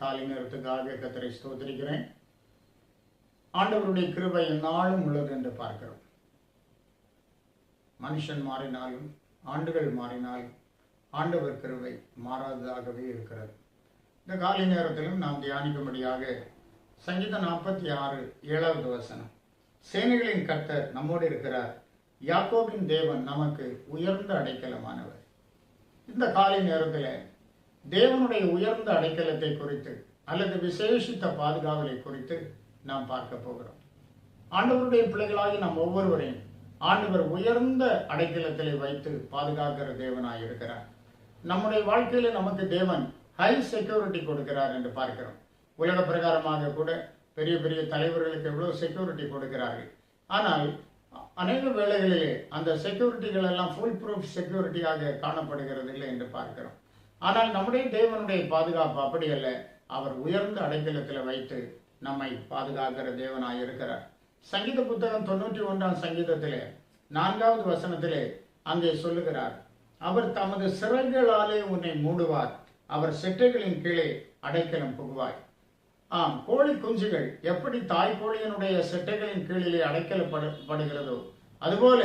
காலை நேரத்துக்காக கர்த்தரை ஸ்தோத்திரிக்கிறேன். ஆண்டவருடைய கிருபை நாளும் உள்ளது என்று பார்க்கிறோம். மனுஷன் மாறினாலும் ஆண்டுகள் மாறினாலும் ஆண்டவர் கிருபை மாறாததாகவே இருக்கிறது. இந்த காலை நேரத்திலும் நாம் தியானிக்கும்படியாக சங்கீதம் 46:7 சேனைகளின் கர்த்தர் நம்மோடு இருக்கிறார், யாக்கோபின் தேவன் நமக்கு உயர்ந்த அடைக்கலமானவர். இந்த காலை நேரத்தில் தேவனுடைய உயர்ந்த அடைக்கலத்தை குறித்து அல்லது விசேஷித்த பாதுகாவலை குறித்து நாம் பார்க்க போகிறோம். ஆண்டவருடைய பிள்ளைகளாகி நாம் ஒவ்வொருவரையும் ஆண்டவர் உயர்ந்த அடைக்கலத்திலே வைத்து பாதுகாக்கிற தேவனாய் இருக்கிறார். நம்முடைய வாழ்க்கையில நமக்கு தேவன் ஹை செக்யூரிட்டி கொடுக்கிறார் என்று பார்க்கிறோம். உலக பிரகாரமாக கூட பெரிய பெரிய தலைவர்களுக்கு எவ்வளவு செக்யூரிட்டி கொடுக்கிறார்கள். ஆனால் அநேக வேளைகளிலே அந்த செக்யூரிட்டிகள் எல்லாம் ஃபுல் ப்ரூஃப் செக்யூரிட்டியாக காணப்படுகிறது இல்லை என்று பார்க்கிறோம். ஆனால் நம்முடைய தேவனுடைய பாதுகாப்பு அப்படி அல்ல. அவர் உயர்ந்த அடைக்கலத்தில் வைத்து நம்மை பாதுகாக்கிற தேவனாய் இருக்கிறார். சங்கீத புத்தகம் 91 சங்கீதத்திலே 4 அங்கே சொல்லுகிறார், அவர் தமது சிறகுகளாலே உன்னை மூடுவார், அவர் செட்டைகளின் கீழே அடைக்கலம் புகுவாய். ஆம், கோழி குஞ்சுகள் எப்படி தாய்கோழியினுடைய செட்டைகளின் கீழிலே அடைக்கலப்படுகிறதோ அதுபோல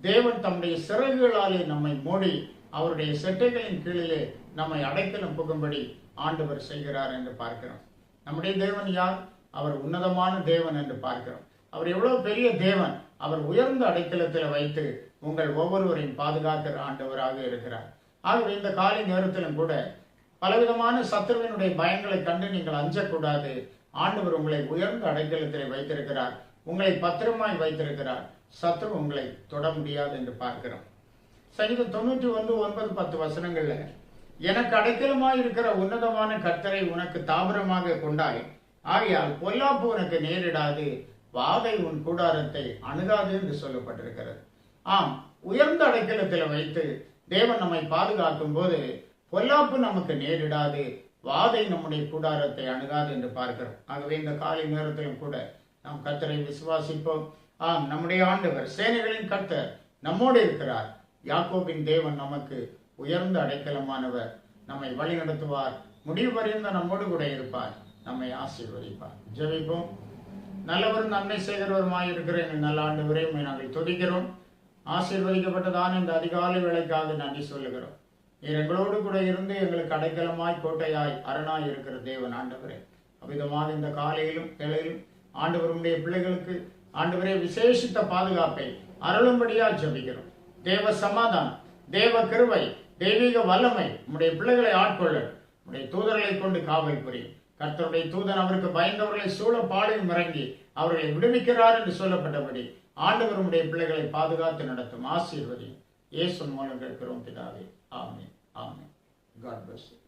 தேவன் தம்முடைய சிறகுகளாலே நம்மை மூடி அவருடைய செட்டைகளின் கீழிலே நம்மை அடைக்கலம் புகும்படி ஆண்டவர் செய்கிறார் என்று பார்க்கிறோம். நம்முடைய தேவன் யார்? அவர் உன்னதமான தேவன் என்று பார்க்கிறோம். அவர் எவ்வளவு பெரிய தேவன்! அவர் உயர்ந்த அடைக்கலத்தில் வைத்து உங்கள் ஒவ்வொருவரையும் பாதுகாக்கிற ஆண்டவராக இருக்கிறார். ஆகவே இந்த காலை நேரத்திலும் கூட பலவிதமான சத்துருவினுடைய பயங்களை கண்டு நீங்கள் அஞ்சக்கூடாது. ஆண்டவர் உங்களை உயர்ந்த அடைக்கலத்தில் வைத்திருக்கிறார், உங்களை பத்திரமாய் வைத்திருக்கிறார். சத்துரு உங்களை தொட முடியாது என்று பார்க்கிறோம். சங்கீதம் 91:9-10 எனக்கு அடைக்கலமாய் இருக்கிற உன்னதமான கர்த்தரை உனக்கு தாபரமாக கொண்டாய், ஆகையால் பொல்லாப்பு உனக்கு நேரிடாது, வாதை உன் கூடாரத்தை அணுகாது என்று சொல்லப்பட்டிருக்கிறது. ஆம், உயர்ந்த அடைக்கலத்தில் வைத்து தேவன் நம்மை பாதுகாக்கும் போது பொல்லாப்பு நமக்கு நேரிடாது, வாதை நம்முடைய கூடாரத்தை அணுகாது என்று பார்க்கிறோம். ஆகவே இந்த காலை நேரத்திலும் கூட நாம் கர்த்தரை விசுவாசிப்போம். ஆம், நம்முடைய ஆண்டவர் சேனைகளின் கர்த்தர் நம்மோடு இருக்கிறார். யாக்கோபின் தேவன் நமக்கு உயர்ந்த அடைக்கலமானவர். நம்மை வழி நடத்துவார், முடிவு பரியந்த நம்மோடு கூட இருப்பார், நம்மை ஆசீர்வதிப்பார். ஜெபிப்போம். நல்லவரும் நன்மை செய்கிறவருமாய் இருக்கிற எங்கள் நல்ல ஆண்டவரே, நாங்கள் துதிக்கிறோம். ஆசீர்வதிக்கப்பட்டதான இந்த அதிகாலை வேளைக்காக நன்றி சொல்லுகிறோம். நீர் எங்களோடு கூட இருந்து எங்களுக்கு அடைக்கலமாய் கோட்டையாய் அரணாய் இருக்கிற தேவன் ஆண்டவரே, அவ்விதமாக இந்த காலையிலும் வேளையிலும் ஆண்டவருடைய பிள்ளைகளுக்கு ஆண்டவரே விசேஷித்த பாதுகாப்பை அருளும்படியா ஜெபிக்கிறோம். தேவ சமாதானம், தேவ கிருபை, தெய்வீக வல்லமை உம்முடைய பிள்ளைகளை ஆட்கொள்ள உம்முடைய தூதர்களை கொண்டு காவல் புரியும். கர்த்தருடைய தூதன் அவருக்கு பயந்தவர்களை சூழ பாளையம் இறங்கி அவர்களை விடுவிக்கிறார் என்று சொல்லப்பட்டபடி ஆண்டவர் உம்முடைய பிள்ளைகளை பாதுகாத்து நடத்தும். ஆசீர்வதி இயேசு மூலம் கேட்கிறோம் பிதாவே. ஆமென். ஆமென். God bless you.